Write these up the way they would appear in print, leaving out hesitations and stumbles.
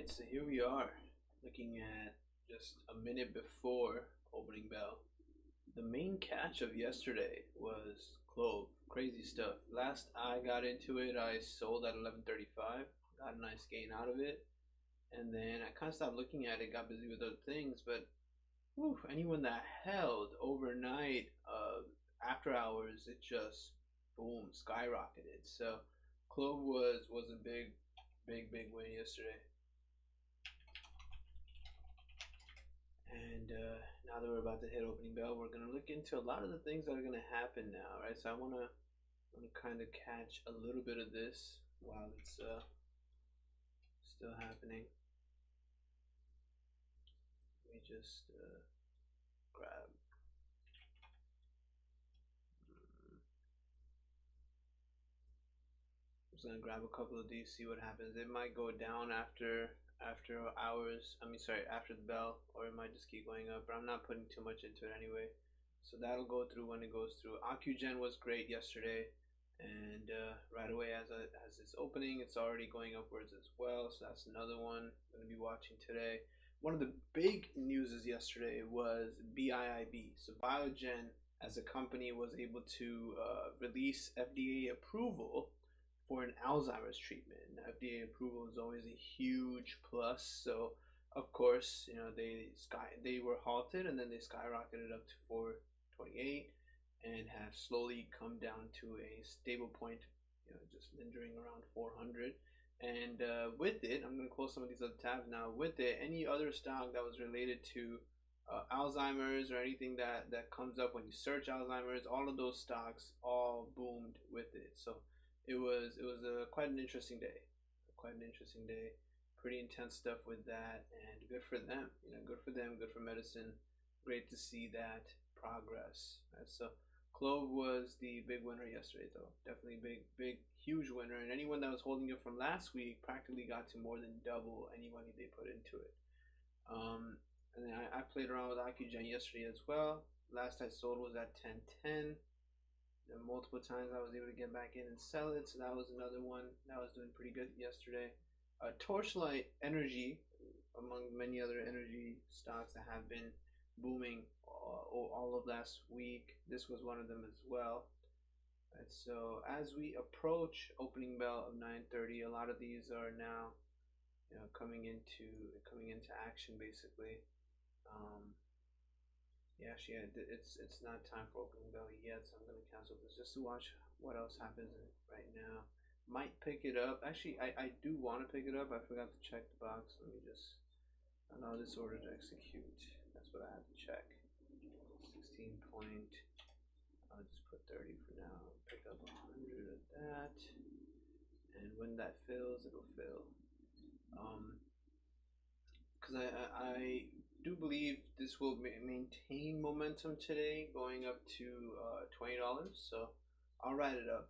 Alright, so here we are looking at just a minute before opening bell. The main catch of yesterday was CLOV. Crazy stuff. Last I got into it, I sold at 11.35, got a nice gain out of it, and then I kind of stopped looking at it, got busy with other things. But whew, anyone that held overnight, after hours, it just boom, skyrocketed. So CLOV was a big win yesterday. And now that we're about to hit opening bell, we're gonna look into a lot of the things that are gonna happen now, right? So I wanna kind of catch a little bit of this while it's still happening. Let me just grab. I'm just gonna grab a couple of these, see what happens. It might go down after hours. After the bell, or it might just keep going up. But I'm not putting too much into it anyway. So that'll go through when it goes through. OCGN was great yesterday, and right away as it's opening, it's already going upwards as well. So that's another one I'm gonna be watching today. One of the big newses yesterday was BIIB. So Biogen, as a company, was able to release FDA approval for an Alzheimer's treatment. FDA approval is always a huge plus. So of course, you know, they were halted, and then they skyrocketed up to 428 and have slowly come down to a stable point, you know, just lingering around 400. And with it, I'm going to close some of these other tabs now. With it, any other stock that was related to Alzheimer's, or anything that comes up when you search Alzheimer's, all of those stocks all boomed with it. So it was quite an interesting day. Pretty intense stuff with that, and good for them. You know, good for them, good for medicine. Great to see that progress. Right? So CLOV was the big winner yesterday, though. Definitely big, huge winner. And anyone that was holding it from last week practically got to more than double any money they put into it. And then I played around with OCGN yesterday as well. Last I sold was at 10.10. And multiple times I was able to get back in and sell it, so that was another one that was doing pretty good yesterday. Torchlight Energy, among many other energy stocks that have been booming all of last week, this was one of them as well. Right, so as we approach opening bell of 9:30, a lot of these are now, you know, coming into action basically. Yeah, actually, it's not time for opening bell yet, so I'm gonna cancel this just to watch what else happens right now. Might pick it up. Actually, I do want to pick it up. I forgot to check the box. Let me just allow this order to execute. That's what I have to check. 16 point. I'll just put 30 for now. Pick up 100 of that, and when that fills, it'll fill. Because I do believe this will maintain momentum today, going up to $20. So I'll write it up.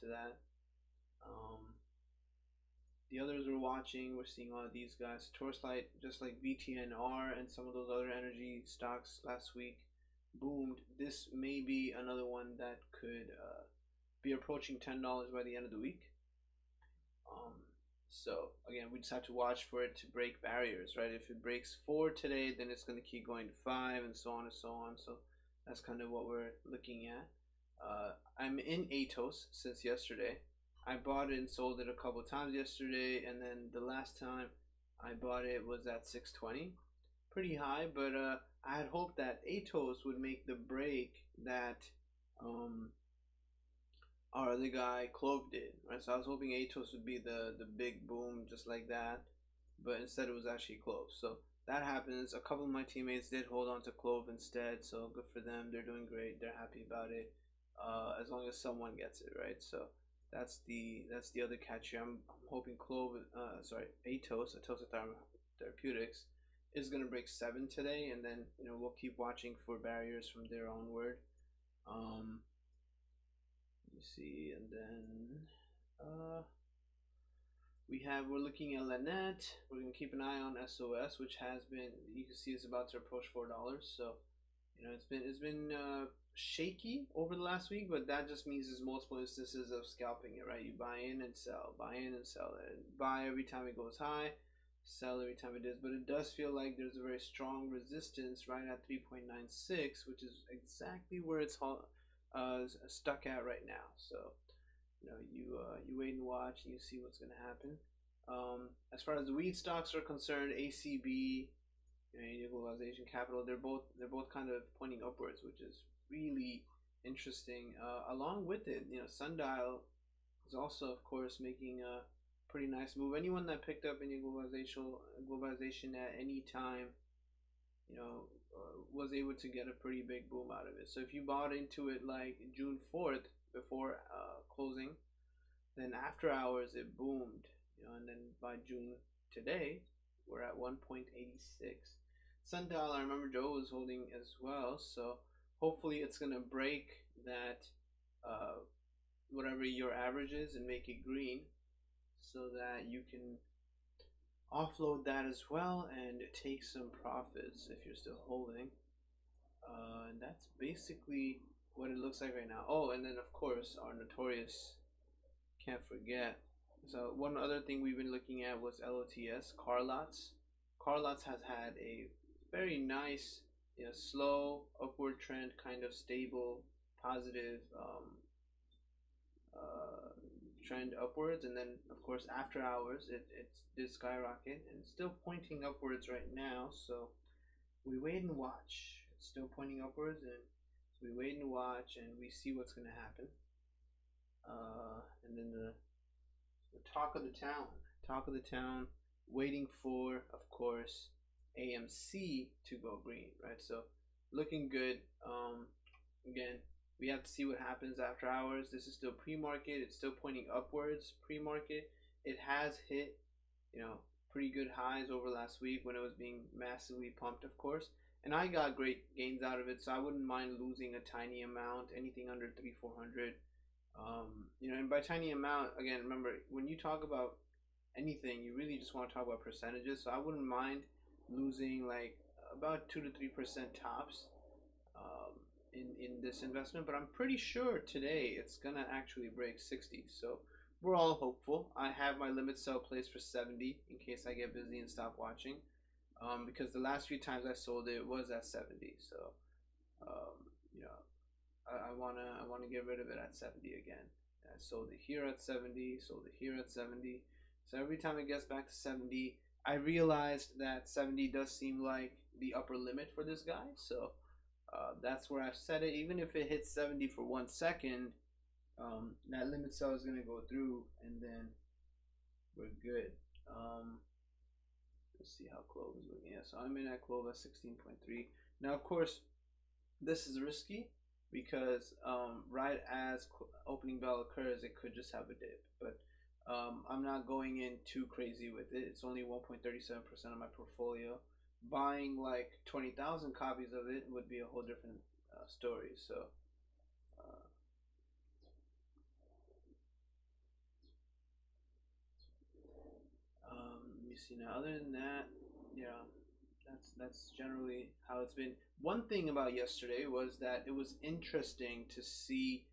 To that. The others we're watching, we're seeing all of these guys. Torchlight, just like VTNR and some of those other energy stocks last week, boomed. This may be another one that could be approaching $10 by the end of the week. So again, we just have to watch for it to break barriers, right? If it breaks 4 today, then it's going to keep going to 5, and so on and so on. So that's kind of what we're looking at. I'm in ATOS since yesterday. I bought it and sold it a couple times yesterday, and then the last time I bought it was at 620, pretty high. But I had hoped that ATOS would make the break that our other guy CLOV did, right? So I was hoping ATOS would be the big boom just like that, but instead it was actually CLOV. So that happens. A couple of my teammates did hold on to CLOV instead, so good for them. They're doing great. They're happy about it, as long as someone gets it, right? So that's the other catch here. I'm hoping ATOS Therapeutics is gonna break 7 today, and then, you know, we'll keep watching for barriers from there onward. You see, and then we're looking at Lannett. We're gonna keep an eye on SOS, which has been, you can see, it's about to approach $4. So, you know, it's been shaky over the last week, but that just means there's multiple instances of scalping it, right? You buy in and sell, and buy every time it goes high, sell every time it is, but it does feel like there's a very strong resistance right at 3.96, which is exactly where it's stuck at right now. So you wait and watch and you see what's going to happen. As far as the weed stocks are concerned, ACB, globalization capital, they're both kind of pointing upwards, which is really interesting. Along with it, Sundial is also, of course, making a pretty nice move. Anyone that picked up any globalization at any time, was able to get a pretty big boom out of it. So if you bought into it like June 4th before closing, then after hours it boomed, and then by June today we're at 1.86. Sundial, I remember Joe was holding as well, so hopefully it's gonna break that whatever your average is and make it green, so that you can offload that as well and take some profits if you're still holding. And that's basically what it looks like right now. Oh, and then of course our notorious, can't forget. So one other thing we've been looking at was LOTS, LOTZ. LOTZ has had a very nice, slow upward trend, kind of stable, positive trend upwards, and then of course after hours it did skyrocket and it's still pointing upwards right now. So we wait and watch. It's still pointing upwards, and we wait and watch, and we see what's going to happen. And then the talk of the town, waiting for, of course, AMC to go green, right? So looking good. Again, we have to see what happens after hours. This is still pre-market. It's still pointing upwards pre-market. It has hit, pretty good highs over last week when it was being massively pumped, of course. And I got great gains out of it, so I wouldn't mind losing a tiny amount, anything under 300-400. And by tiny amount, again, remember, when you talk about anything, you really just want to talk about percentages. So I wouldn't mind losing like about 2 to 3% tops in this investment, but I'm pretty sure today it's gonna actually break 60. So we're all hopeful. I have my limit sell placed for 70 in case I get busy and stop watching, because the last few times I sold it was at 70. So I wanna get rid of it at 70 again. I sold it here at 70, sold it here at 70. So every time it gets back to 70, I realized that 70 does seem like the upper limit for this guy. So that's where I've set it. Even if it hits 70 for 1 second, that limit sell is gonna go through, and then we're good. Let's see how CLOV is looking at. So I'm in at CLOV at 16.3. Now, of course, this is risky because right as opening bell occurs, it could just have a dip. But I'm not going in too crazy with it. It's only 1.37% of my portfolio. Buying like 20,000 copies of it would be a whole different story. So let me see now. Other than that, yeah, that's generally how it's been. One thing about yesterday was that it was interesting to see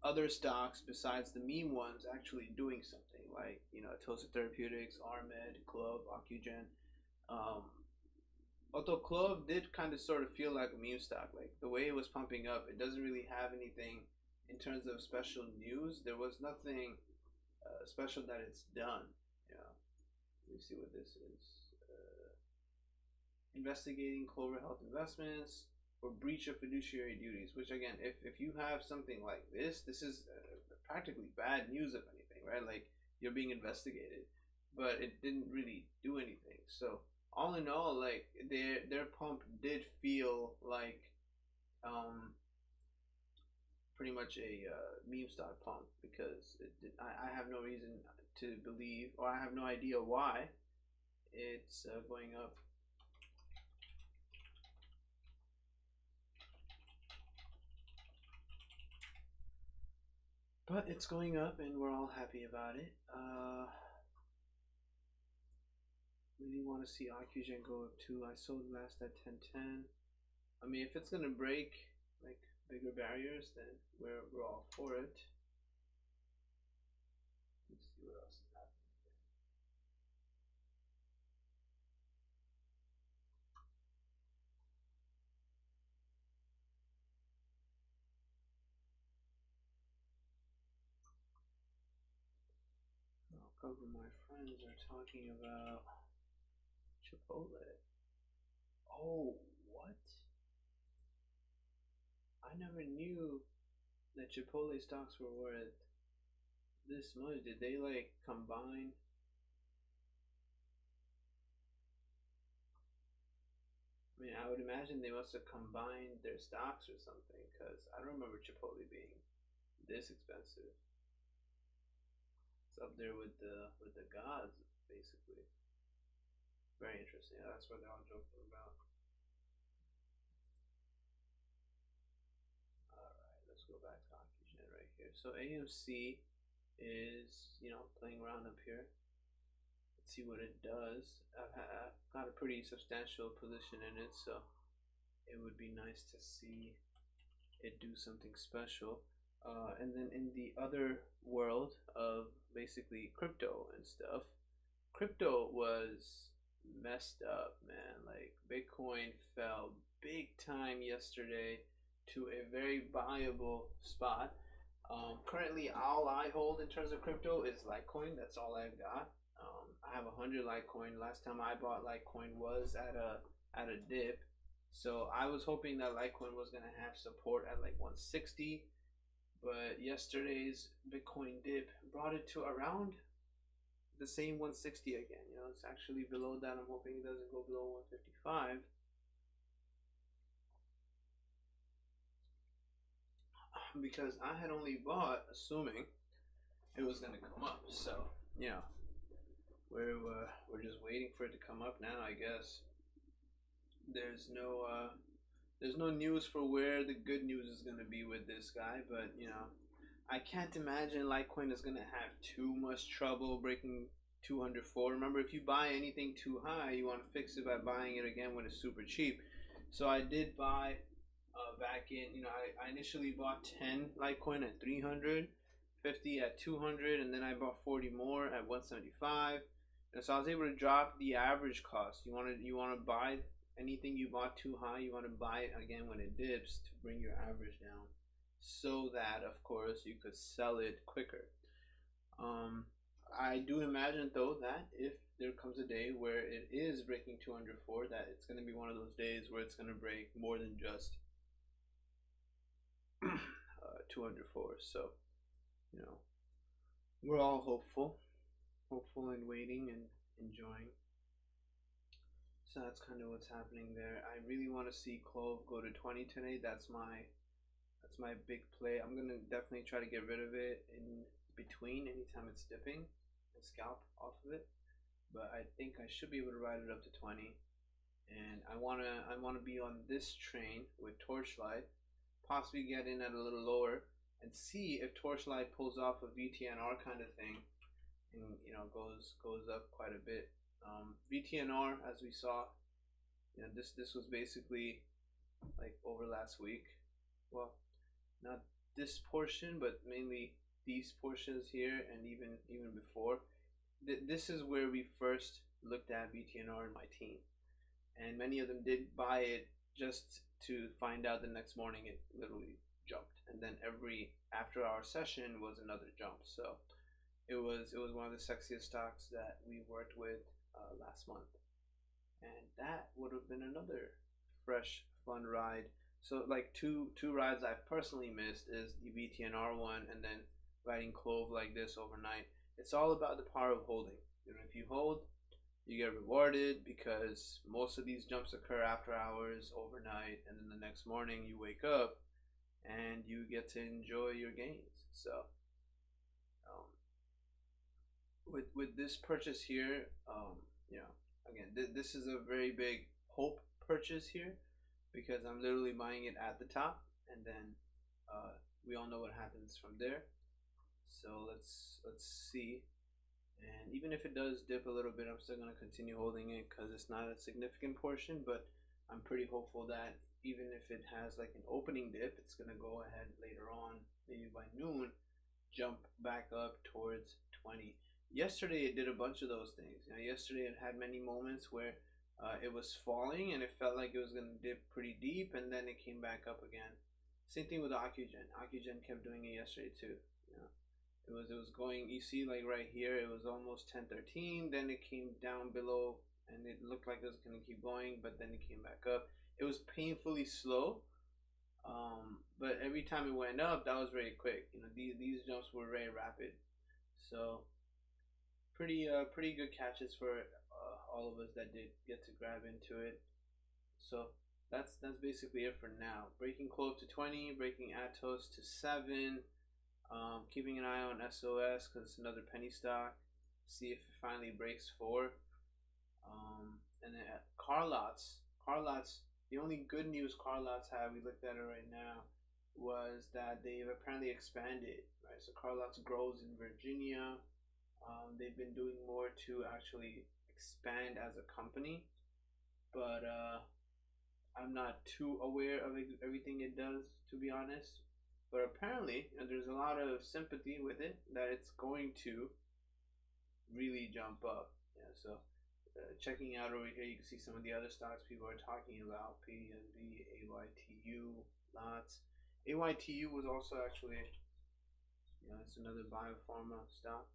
other stocks besides the meme ones actually doing something, like ATOS Therapeutics, RMed, CLOV, OCGN. Although CLOV did kind of sort of feel like a meme stock, like the way it was pumping up, it doesn't really have anything in terms of special news. There was nothing special that it's done. Let me see what this is. Investigating Clover Health Investments for breach of fiduciary duties. Which again, if you have something like this is practically bad news, if anything, right? Like you're being investigated, but it didn't really do anything. So all in all, like their pump did feel like pretty much a meme stock pump, because I have no reason to believe, or I have no idea why it's going up. But it's going up and we're all happy about it. Really want to see OCGN go up too. I sold last at 10.10. I mean, if it's gonna break like bigger barriers, then we're all for it. Let's see what else is happening here. couple of my friends are talking about Chipotle. Oh, what? I never knew that Chipotle stocks were worth this much. Did they like combine? I mean, I would imagine they must have combined their stocks or something, because I don't remember Chipotle being this expensive. It's up there with the gods, basically. Very interesting. That's what they're all joking about. Alright, let's go back to OCGN right here. So AMC is, playing around up here. Let's see what it does. I've got a pretty substantial position in it, so it would be nice to see it do something special. And then in the other world of basically crypto and stuff, crypto was messed up, man. Like Bitcoin fell big time yesterday to a very viable spot. Currently, all I hold in terms of crypto is Litecoin. That's all I've got. I have 100 Litecoin. Last time I bought Litecoin was at a dip, so I was hoping that Litecoin was gonna have support at like 160. But yesterday's Bitcoin dip brought it to around the same 160 again. It's actually below that. I'm hoping it doesn't go below 155. Because I had only bought assuming it was gonna come up. So we're just waiting for it to come up now, I guess. There's no news for where the good news is gonna be with this guy, but I can't imagine Litecoin is gonna have too much trouble breaking 204. Remember, if you buy anything too high, you want to fix it by buying it again when it's super cheap. So I did buy back in, I initially bought 10 Litecoin at 300, 50 at 200, and then I bought 40 more at 175. And so I was able to drop the average cost. You want to buy anything you bought too high, you want to buy it again when it dips to bring your average down, so that of course you could sell it quicker. I do imagine though that if there comes a day where it is breaking 204, that it's going to be one of those days where it's going to break more than just 204. So we're all hopeful and waiting and enjoying. So that's kind of what's happening there. I really want to see CLOV go to 20 today. That's my big play. I'm gonna definitely try to get rid of it in between anytime it's dipping and scalp off of it. But I think I should be able to ride it up to 20. And I wanna be on this train with Torchlight, possibly get in at a little lower and see if Torchlight pulls off a VTNR kind of thing and goes up quite a bit. VTNR, as we saw, this was basically like over last week. Well, not this portion, but mainly these portions here, and even before. This is where we first looked at VTNR in my team, and many of them did buy it just to find out the next morning it literally jumped, and then every after our session was another jump. So it was one of the sexiest stocks that we worked with last month, and that would have been another fresh fun ride. So like two rides I've personally missed is the VTNR one, and then riding CLOV like this overnight. It's all about the power of holding. If you hold, you get rewarded, because most of these jumps occur after hours, overnight, and then the next morning you wake up and you get to enjoy your gains. So with this purchase here, again, this is a very big hope purchase here, because I'm literally buying it at the top, and then we all know what happens from there. So let's see. And even if it does dip a little bit, I'm still going to continue holding it, because it's not a significant portion, but I'm pretty hopeful that even if it has like an opening dip, it's going to go ahead later on, maybe by noon, jump back up towards 20. Yesterday it did a bunch of those things. Yesterday it had many moments where it was falling and it felt like it was going to dip pretty deep, and then it came back up again. Same thing with OCGN. OCGN kept doing it yesterday too. It was going, you see, like right here it was almost 1013, then it came down below and it looked like it was going to keep going, but then it came back up. It was painfully slow, but every time it went up, that was very quick. You know, these jumps were very rapid. So pretty good catches for all of us that did get to grab into it. So that's basically it for now. Breaking CLOV to 20, breaking ATOS to 7. Keeping an eye on SOS because it's another penny stock. See if it finally breaks 4. And then at LOTZ, the only good news LOTZ had, we looked at it right now, was that they've apparently expanded. Right, so LOTZ grows in Virginia. They've been doing more to actually expand as a company, but I'm not too aware of everything it does, to be honest. But apparently, there's a lot of sympathy with it that it's going to really jump up. Yeah, so checking out over here, you can see some of the other stocks people are talking about: PNB, AYTU, LOTZ. AYTU was also actually, it's another biopharma stock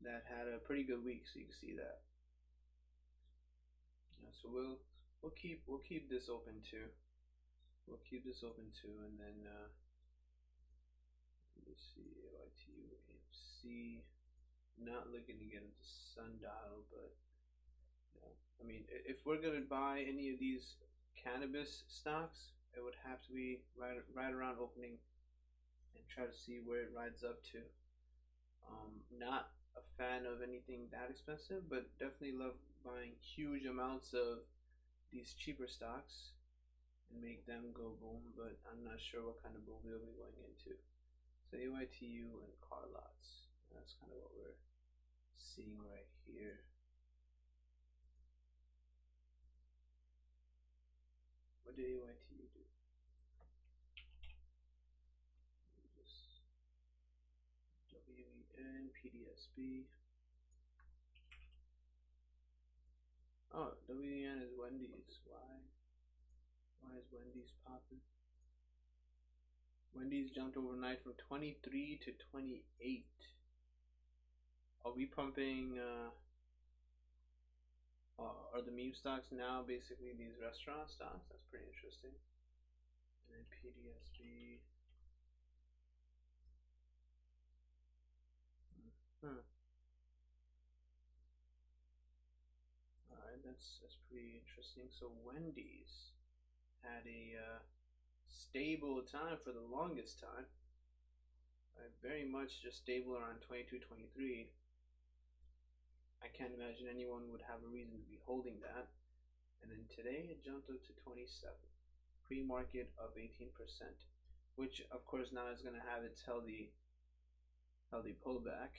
that had a pretty good week, so you can see that. Yeah, so we'll keep this open too. We'll keep this open too, and then let's see, AYTU, AMC. Not looking to get into Sundial, but I mean, if we're gonna buy any of these cannabis stocks, it would have to be right around opening, and try to see where it rides up to. Not a fan of anything that expensive, but definitely love buying huge amounts of these cheaper stocks and make them go boom, but I'm not sure what kind of boom we'll be going into. So AYTU and LOTZ, that's kind of what we're seeing right here. What did AYTU do? Just WEN, PDSB. Oh, WEN is Wendy's. Why is Wendy's popping? Wendy's jumped overnight from 23 to 28. Are we pumping? Are the meme stocks now basically these restaurant stocks? That's pretty interesting. And then PDSB. Alright, that's pretty interesting. So Wendy's had a stable time for the longest time. Very much just stable around 22, 23. I can't imagine anyone would have a reason to be holding that. And then today it jumped up to 27. Pre-market up 18%, which of course now is going to have its healthy pullback,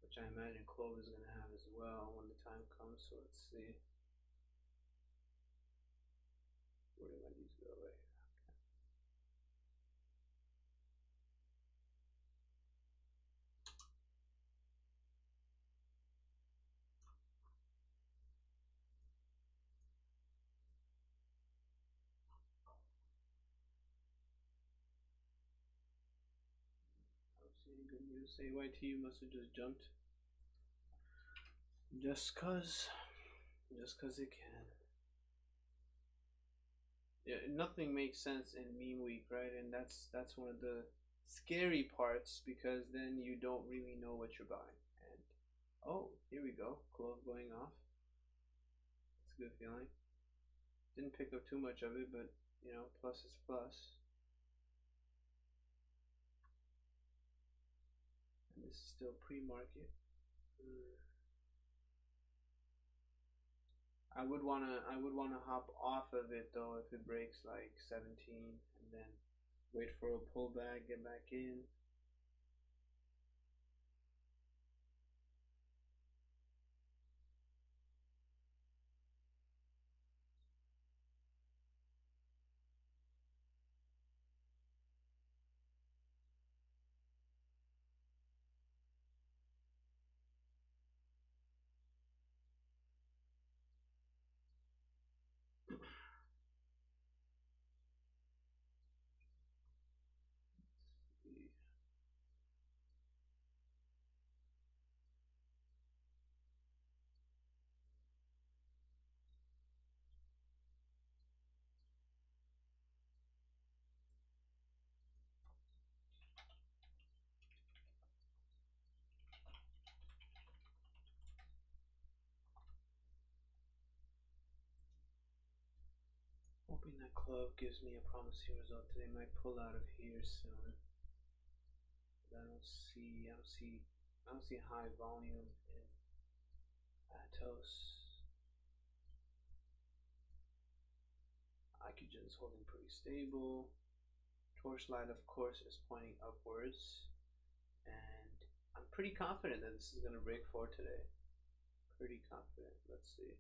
which I imagine CLOV is going to have as well when the time comes. So let's see. Where do I need to go? Right here. Any good news? AYTU must have just jumped just cause it can. Yeah, nothing makes sense in meme week, right? And that's one of the scary parts, because then you don't really know what you're buying. And oh, here we go, CLOV going off. That's a good feeling. Didn't pick up too much of it, but plus is plus. And this is still pre-market. I would wanna hop off of it though if it breaks like 17, and then wait for a pullback, get back in. hoping that CLOV gives me a promising result today. Might pull out of here soon. But I don't see high volume in ATOS. IHT is holding pretty stable. Torchlight, of course, is pointing upwards, and I'm pretty confident that this is going to break 4 today. Pretty confident. Let's see.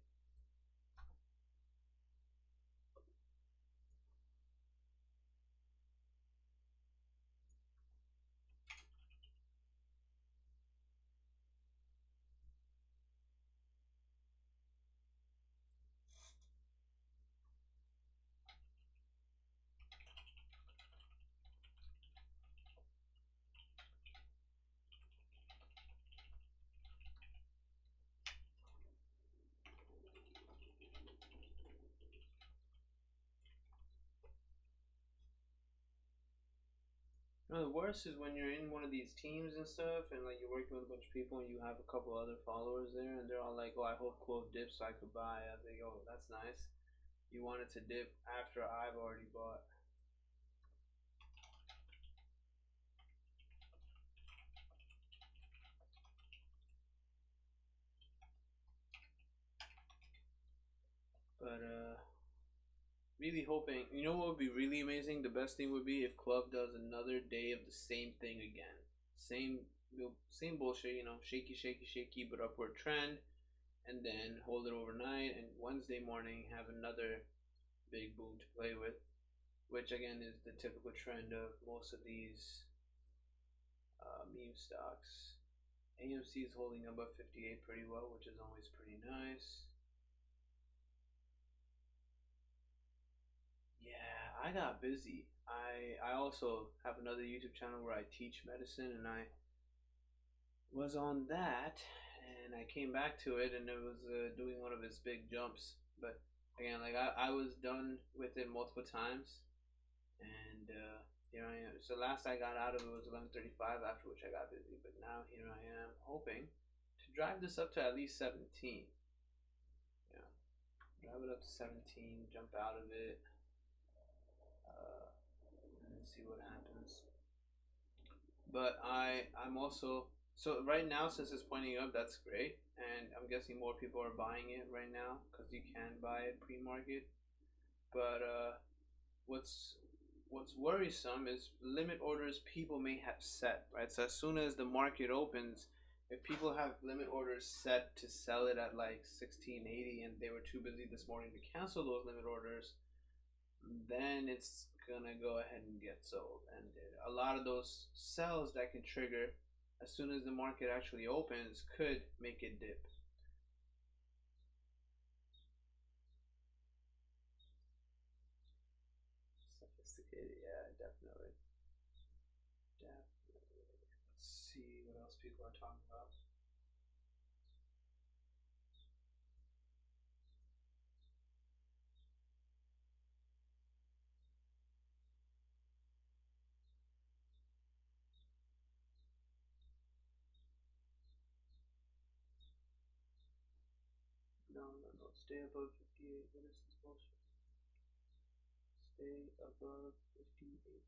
No, the worst is when you're in one of these teams and stuff, and like you're working with a bunch of people, and you have a couple other followers there, and they're all like, "Oh, I hope CLOV dips so I could buy." I think, "Oh, that's nice. You want it to dip after I've already bought." But really hoping. You know what would be really amazing? The best thing would be if CLOV does another day of the same thing again. Same bullshit, you know, shaky, shaky, shaky, but upward trend, and then hold it overnight, and Wednesday morning have another big boom to play with, which again is the typical trend of most of these meme stocks. AMC is holding above 58 pretty well, which is always pretty nice. Yeah, I got busy. I also have another YouTube channel where I teach medicine, and I was on that, and I came back to it, and it was doing one of its big jumps. But again, like I was done with it multiple times, and here I am. So last I got out of it was 11:35, after which I got busy. But now here I am, hoping to drive this up to at least 17. Yeah, drive it up to 17, jump out of it, and see what happens. But I'm also, so right now, since it's pointing up, that's great, and I'm guessing more people are buying it right now because you can buy it pre-market. But what's worrisome is limit orders people may have set, right? So as soon as the market opens, if people have limit orders set to sell it at like 1680 and they were too busy this morning to cancel those limit orders, then it's gonna go ahead and get sold. And a lot of those sells that can trigger as soon as the market actually opens could make it dip. Sophisticated, yeah, definitely. Let's see what else people are talking about. No, stay above 58. What is this bullshit? Stay above 58.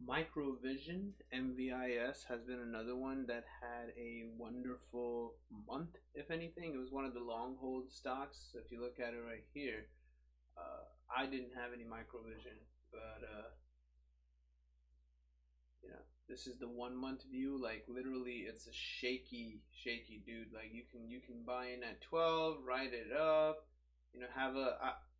Microvision, MVIS, has been another one that had a wonderful month. If anything, it was one of the long hold stocks. So if you look at it right here, I didn't have any microvision, but you know, this is the 1 month view. Like literally, it's a shaky, shaky dude. Like you can buy in at 12, write it up. You know, have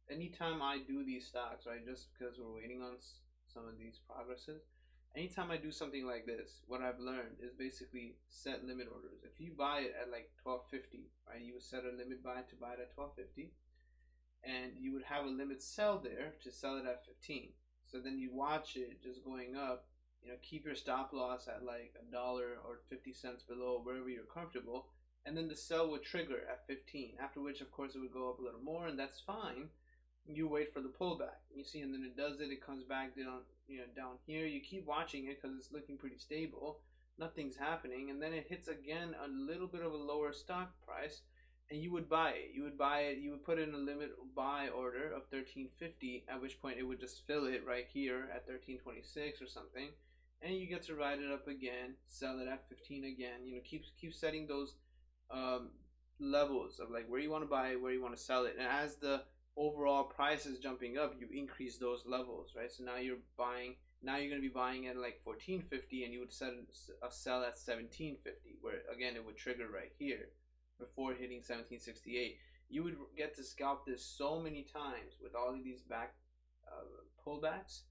anytime I do these stocks, right? Just because we're waiting on some of these progresses. Anytime I do something like this, what I've learned is basically set limit orders. If you buy it at like 12.50, right? You would set a limit buy to buy it at 12.50, and you would have a limit sell there to sell it at 15. So then you watch it just going up keep your stop loss at like $1 or 50 cents below wherever you're comfortable, and then the sell would trigger at 15, after which of course it would go up a little more, and that's fine. You wait for the pullback, you see, and then it does it, it comes back down, down here. You keep watching it because it's looking pretty stable, nothing's happening, and then it hits again a little bit of a lower stock price, and you would buy it. You would put in a limit buy order of 13.50, at which point it would just fill it right here at 13.26 or something, and you get to ride it up again, sell it at 15 again. Keep setting those levels of like where you want to buy it, where you want to sell it, and as the overall price is jumping up, you increase those levels, right? So now you're going to be buying at like 14.50, and you would set a sell at 17.50, where again it would trigger right here before hitting 17.68. You would get to scalp this so many times with all of these back pullbacks,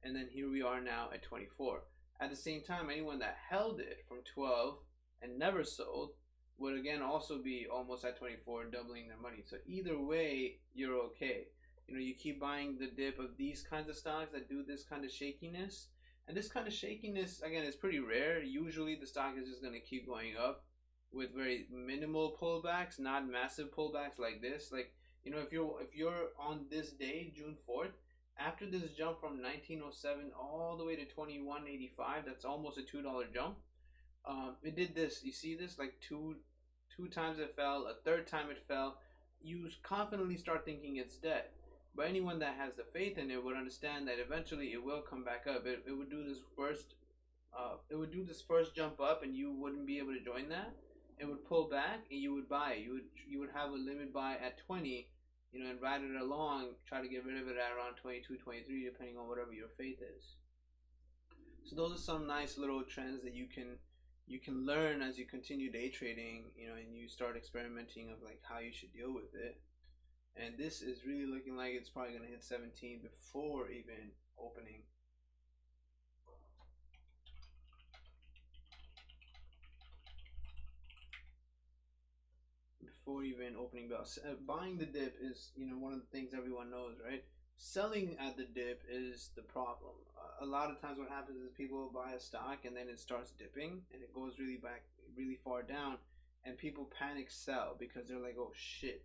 and then here we are now at 24. At the same time, anyone that held it from 12 and never sold would again also be almost at 24, doubling their money. So either way, you're okay. You keep buying the dip of these kinds of stocks that do this kind of shakiness, and this kind of shakiness again is pretty rare. Usually the stock is just going to keep going up with very minimal pullbacks, not massive pullbacks like this. Like, if you're on this day, June 4th, after this jump from 1907 all the way to 2185, that's almost a $2 jump. It did this. You see this? Like two times it fell, a third time it fell. You confidently start thinking it's dead. But anyone that has the faith in it would understand that eventually it will come back up. It would do this first jump up, and you wouldn't be able to join that. It would pull back, and you would buy. You would have a limit buy at 20, and ride it along. Try to get rid of it at around 22, 23, depending on whatever your faith is. So those are some nice little trends that you can learn as you continue day trading, and you start experimenting of like how you should deal with it. And this is really looking like it's probably going to hit 17 before even opening. Before even opening bells. Buying the dip is, one of the things everyone knows, right? Selling at the dip is the problem. A lot of times what happens is people buy a stock and then it starts dipping and it goes really far down, and people panic sell because they're like, oh shit.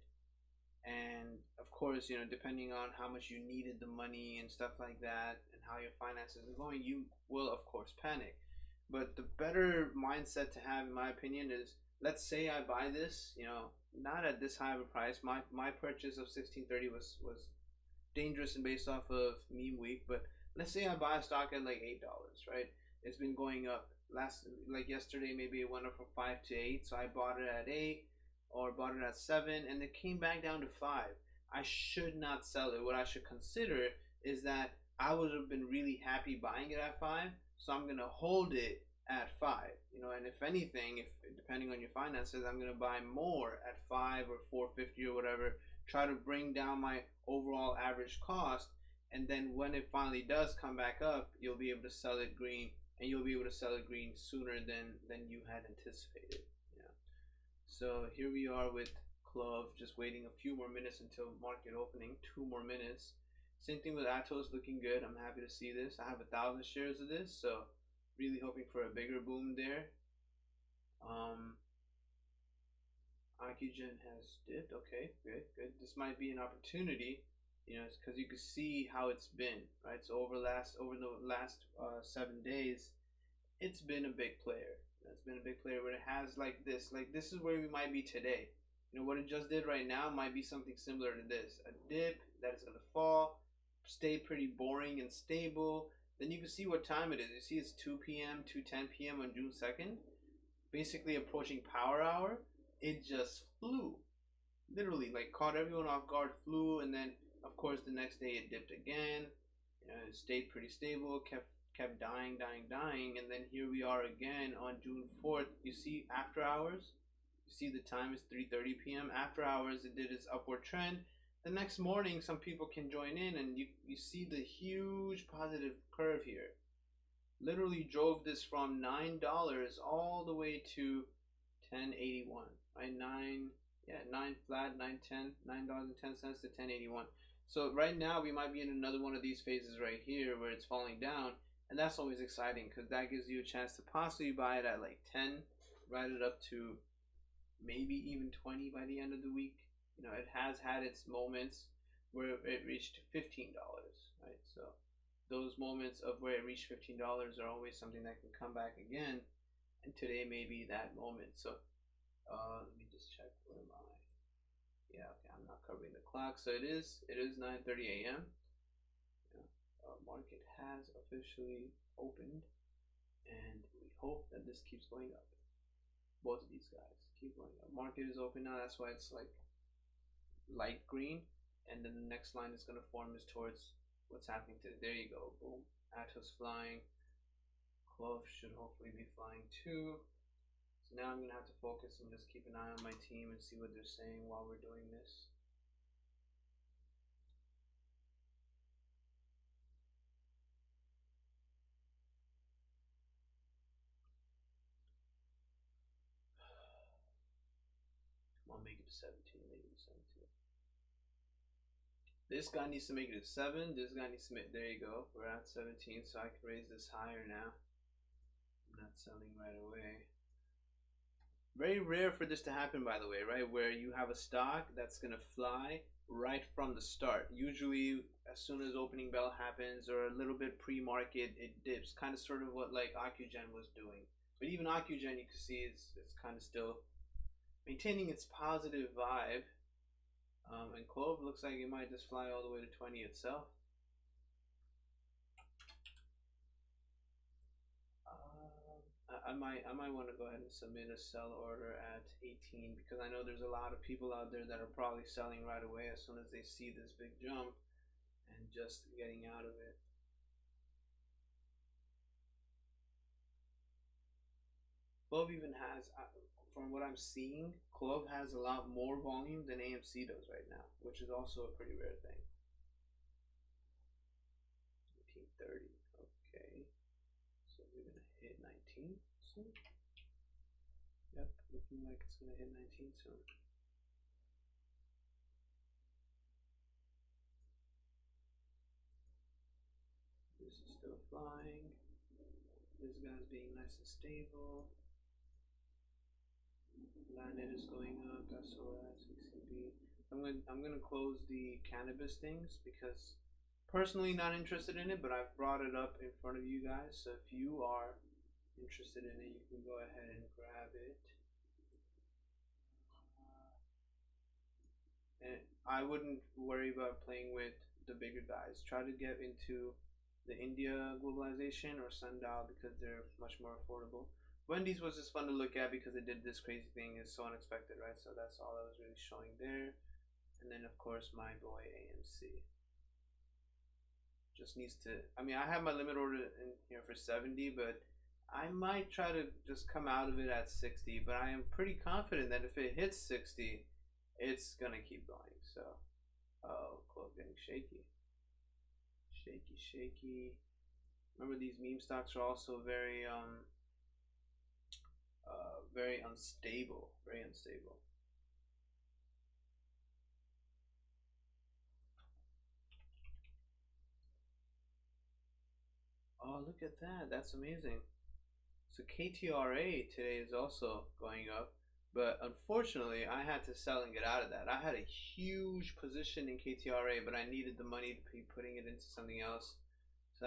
And of course, depending on how much you needed the money and stuff like that and how your finances are going, you will of course panic. But the better mindset to have, in my opinion, is, let's say I buy this, not at this high of a price. My purchase of 1630 was dangerous and based off of meme week, but let's say I buy a stock at like $8, right? It's been going up. Like yesterday, maybe it went up from 5 to 8, so I bought it at 8 or bought it at 7, and it came back down to 5. I should not sell it. What I should consider is that I would have been really happy buying it at 5, so I'm gonna hold it at 5, and if anything, depending on your finances, I'm gonna buy more at 5 or 450 or whatever, try to bring down my overall average cost, and then when it finally does come back up, you'll be able to sell it green, and you'll be able to sell it green sooner than you had anticipated. So here we are with CLOV, just waiting a few more minutes until market opening, 2 more minutes. Same thing with ATOS, looking good. I'm happy to see this. I have 1,000 shares of this, so really hoping for a bigger boom there. OCGN has dipped. Okay, good. This might be an opportunity, because you can see how it's been, right? So over the last 7 days, it's been a big player. It's been a big player where it has like this is where we might be today. What it just did right now might be something similar to this. A dip that is going to fall, stay pretty boring and stable. Then you can see what time it is. You see it's 2 p.m., 2:10 p.m. on June 2nd. Basically approaching power hour. It just flew. Literally, like, caught everyone off guard, flew, and then, of course, the next day it dipped again. It stayed pretty stable, kept dying, and then here we are again on June 4th. You see after hours, you see the time is 3:30 p.m. After hours, it did its upward trend. The next morning, some people can join in, and you see the huge positive curve here. Literally drove this from $9 all the way to 10.81, right? $9 flat, $9.10 to 10.81. So right now we might be in another one of these phases right here where it's falling down, And that's always exciting because that gives you a chance to possibly buy it at like 10, ride it up to maybe even 20 by the end of the week. You know, it has had its moments where it reached $15, right? So those moments of where it reached $15 are always something that can come back again, and today may be that moment. So let me just check, where am I? Yeah, okay, I'm not covering the clock. So it is 9:30 a.m. Yeah, market has officially opened, and we hope that this keeps going up. Both of these guys keep going up. Market is open now, that's why it's like light green, and then the next line is going to form is towards what's happening today. There you go, boom. ATOS flying. CLOV should hopefully be flying too. So now I'm going to have to focus and just keep an eye on my team and see what they're saying while we're doing this. Come on, make it to 17, make it to 17. This guy needs to make it to 7. This guy needs to make, there you go. We're at 17, so I can raise this higher now. I'm not selling right away. Very rare for this to happen, by the way, right? Where you have a stock that's going to fly right from the start. Usually, as soon as opening bell happens or a little bit pre-market, it dips. Kind of sort of what like OCGN was doing. But even OCGN, you can see it's kind of still maintaining its positive vibe. And CLOV looks like it might just fly all the way to 20 itself. I might want to go ahead and submit a sell order at 18 because I know there's a lot of people out there that are probably selling right away as soon as they see this big jump and just getting out of it. CLOV even has, from what I'm seeing, CLOV has a lot more volume than AMC does right now, which is also a pretty rare thing. 1830, okay. So we're gonna hit 19 soon. Yep, looking like it's gonna hit 19 soon. This is still flying. This guy's being nice and stable. Landed is going up. SOS, XCB. I'm gonna close the cannabis things because personally not interested in it, but I've brought it up in front of you guys. So if you are interested in it, you can go ahead and grab it. And I wouldn't worry about playing with the bigger guys. Try to get into the India globalization or Sundial because they're much more affordable. Wendy's was just fun to look at because it did this crazy thing. It's so unexpected, right? So that's all I was really showing there. And then of course my boy AMC just needs to, I mean, I have my limit order in here for 70, but I might try to just come out of it at 60, but I am pretty confident that if it hits 60, it's gonna keep going. So oh, CLOV getting shaky. Shaky. Remember, these meme stocks are also very very unstable. Oh, look at that. That's amazing. So KTRA today is also going up, but unfortunately I had to sell and get out of that. I had a huge position in KTRA, but I needed the money to be putting it into something else. So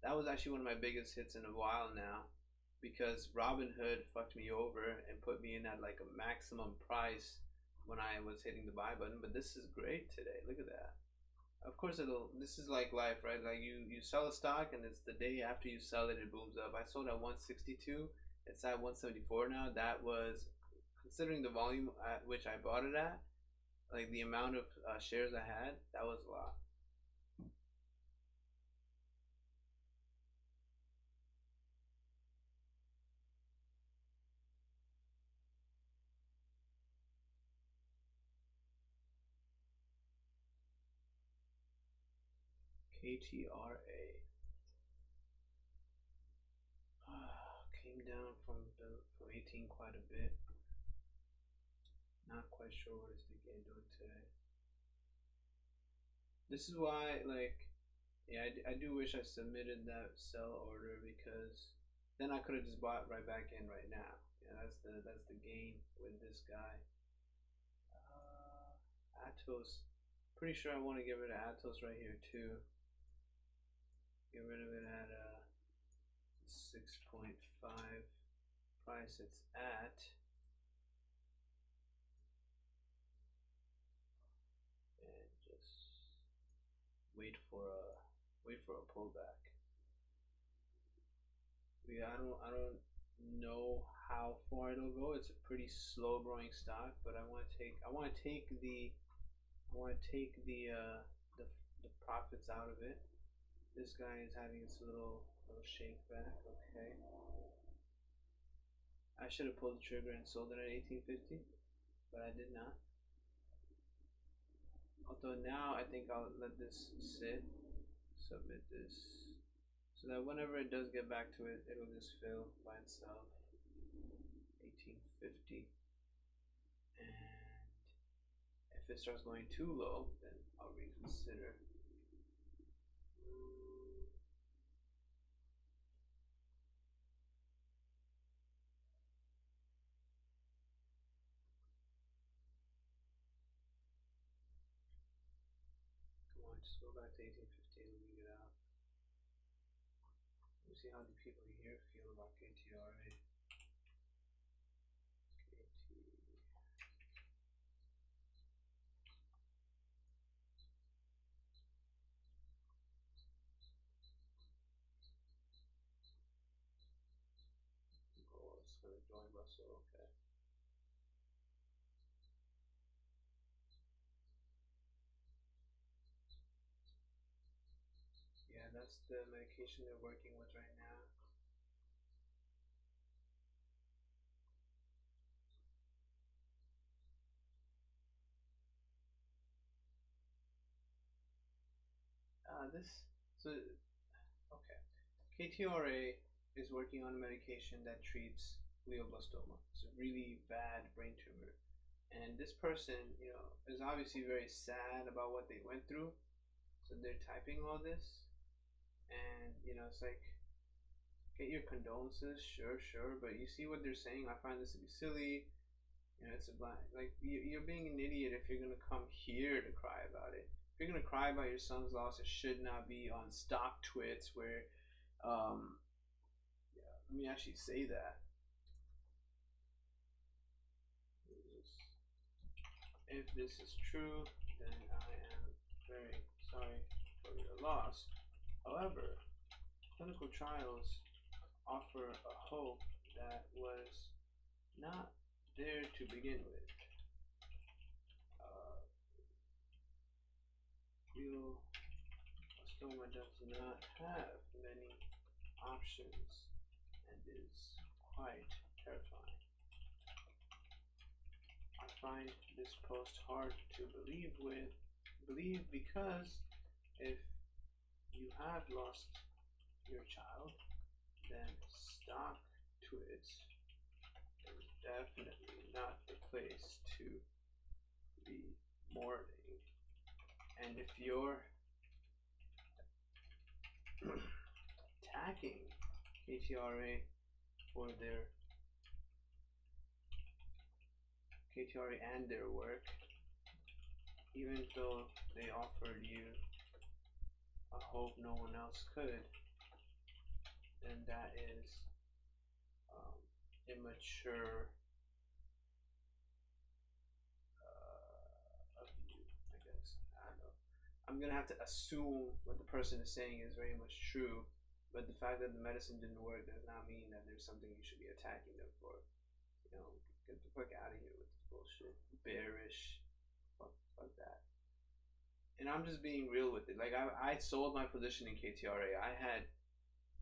that was actually one of my biggest hits in a while now, because Robinhood fucked me over and put me in at like a maximum price when I was hitting the buy button. But this is great today. Look at that. Of course this is like life, right? Like you sell a stock and it's the day after you sell it, it booms up. I sold at 162. It's at 174 now. That was, considering the volume at which I bought it at, like the amount of shares I had, that was a lot. KTRA came down from 18 quite a bit. Not quite sure what is the game doing today. This is why, like, Yeah, I do wish I submitted that sell order, because then I could have just bought right back in right now. Yeah, that's the game with this guy. ATOS. Pretty sure I want to get rid of ATOS right here too. Get rid of it at 6.5 price it's at. And just wait for a pullback. Yeah, I don't know how far it'll go. It's a pretty slow growing stock, but I want to take the profits out of it. This guy is having its little shake back. Okay, I should have pulled the trigger and sold it at 1850, but I did not. Although now I think I'll let this sit, submit this, so that whenever it does get back to it, it'll just fill by itself. 1850, and if it starts going too low, then I'll reconsider. Come on, just go back to 1850 and let me get out. Let me see how the people here feel about KTRA. Oh, it's gonna join Russell. Okay. Yeah, that's the medication they're working with right now. Okay. KTRA is working on a medication that treats glioblastoma. It's a really bad brain tumor. And this person, is obviously very sad about what they went through. So they're typing all this. And, it's like, get your condolences, sure. But you see what they're saying? I find this to be silly. It's a blind. Like, you're being an idiot if you're going to come here to cry about it. If you're going to cry about your son's loss, it should not be on stock twits where, yeah, let me actually say that. If this is true, then I am very sorry for your loss. However, clinical trials offer a hope that was not there to begin with. Glioblastoma does not have many options and is quite terrifying. I find this post hard to believe because if you have lost your child, then stock twits is definitely not the place to be mourning. And if you're attacking KTRA for their KTRA and their work, even though they offered you a hope no one else could, then that is immature of you, I guess. I don't know. I'm gonna have to assume what the person is saying is very much true, but the fact that the medicine didn't work does not mean that there's something you should be attacking them for. Get the fuck out of here with this bullshit. Bearish. Fuck that. And I'm just being real with it. Like, I sold my position in KTRA. I had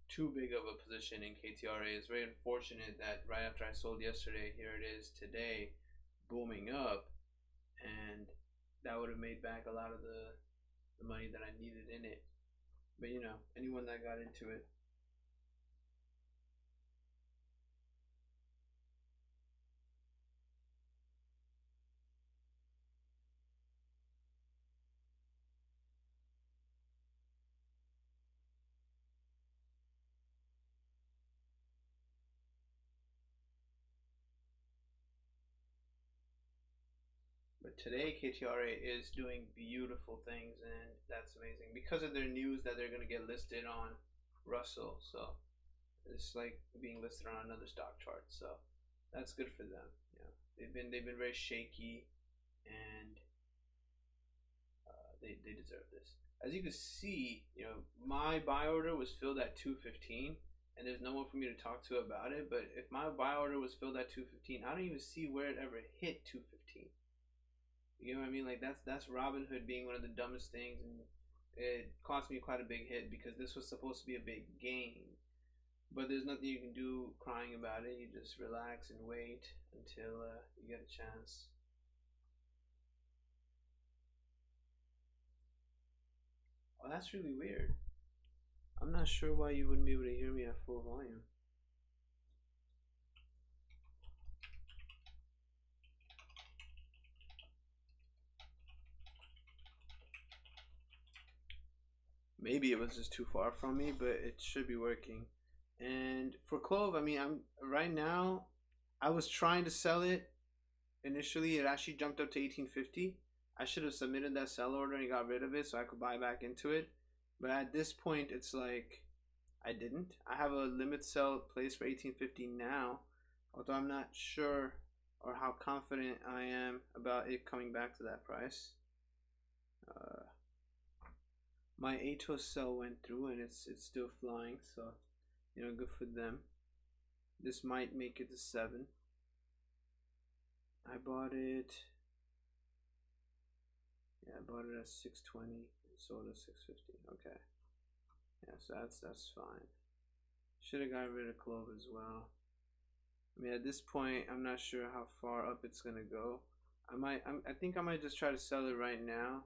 too big of a position in KTRA. It's very unfortunate that right after I sold yesterday, here it is today, booming up, and that would have made back a lot of the money that I needed in it. But anyone that got into it, But today KTRA is doing beautiful things, and that's amazing because of their news that they're gonna get listed on Russell. So it's like being listed on another stock chart. So that's good for them. Yeah, they've been very shaky, and they deserve this. As you can see, my buy order was filled at 215, and there's no one for me to talk to about it. But if my buy order was filled at 215, I don't even see where it ever hit 215. You know what I mean? Like that's Robinhood being one of the dumbest things, and it cost me quite a big hit because this was supposed to be a big gain. But there's nothing you can do crying about it. You just relax and wait until you get a chance. Oh, that's really weird. I'm not sure why you wouldn't be able to hear me at full volume. Maybe it was just too far from me, but it should be working. And for CLOV, I mean, I'm right now. I was trying to sell it. Initially, it actually jumped up to 1850. I should have submitted that sell order and got rid of it so I could buy back into it. But at this point, it's like I didn't. I have a limit sell place for 1850 now, although I'm not sure or how confident I am about it coming back to that price. My ATOS sell went through and it's still flying, so good for them. This might make it to 7. I bought it. Yeah, I bought it at 620 and sold at 650. Okay. Yeah, so that's fine. Should have got rid of CLOV as well. I mean, at this point, I'm not sure how far up it's gonna go. I think I might just try to sell it right now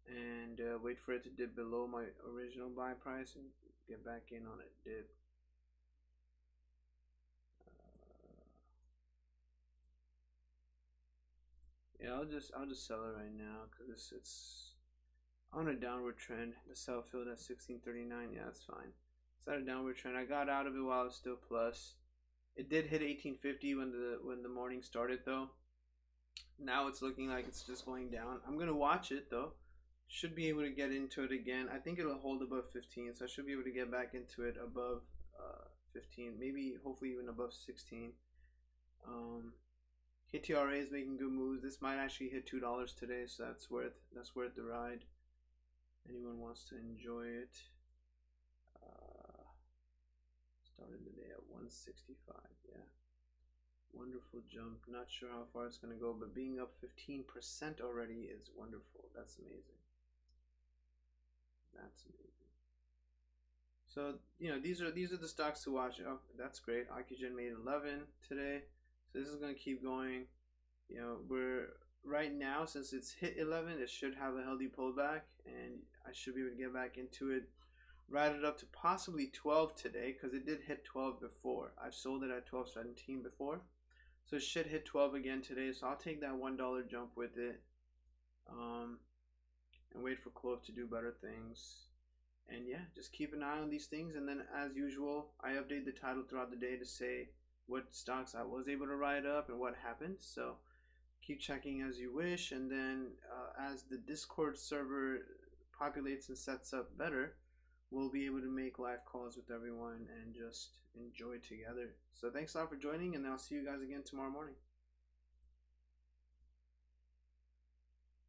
and wait for it to dip below my original buy price and get back in on a dip. Yeah, I'll just sell it right now because it's on a downward trend. The sell filled at 1639. Yeah, that's fine. It's at a downward trend. I got out of it while it was still plus. It did hit 1850 when the morning started though. Now it's looking like it's just going down. I'm gonna watch it though. Should be able to get into it again. I think it'll hold above 15, so I should be able to get back into it above 15, maybe hopefully even above 16. KTRA is making good moves. This might actually hit $2 today, so that's worth the ride. Anyone wants to enjoy it. Started the day at 165. Yeah, wonderful jump. Not sure how far it's gonna go, but being up 15% already is wonderful. That's amazing. That's amazing. So these are the stocks to watch. Oh, that's great. OCGN made 11 today, so this is gonna keep going. We're right now, since it's hit 11, it should have a healthy pullback, and I should be able to get back into it. Ride it up to possibly 12 today because it did hit 12 before. I've sold it at 12.17 before, so it should hit 12 again today. So I'll take that $1 jump with it, and wait for CLOV to do better things. And yeah, just keep an eye on these things. And then as usual, I update the title throughout the day to say what stocks I was able to ride up and what happened. So keep checking as you wish. And then as the Discord server populates and sets up better, we'll be able to make live calls with everyone and just enjoy together. So thanks a lot for joining, and I'll see you guys again tomorrow morning.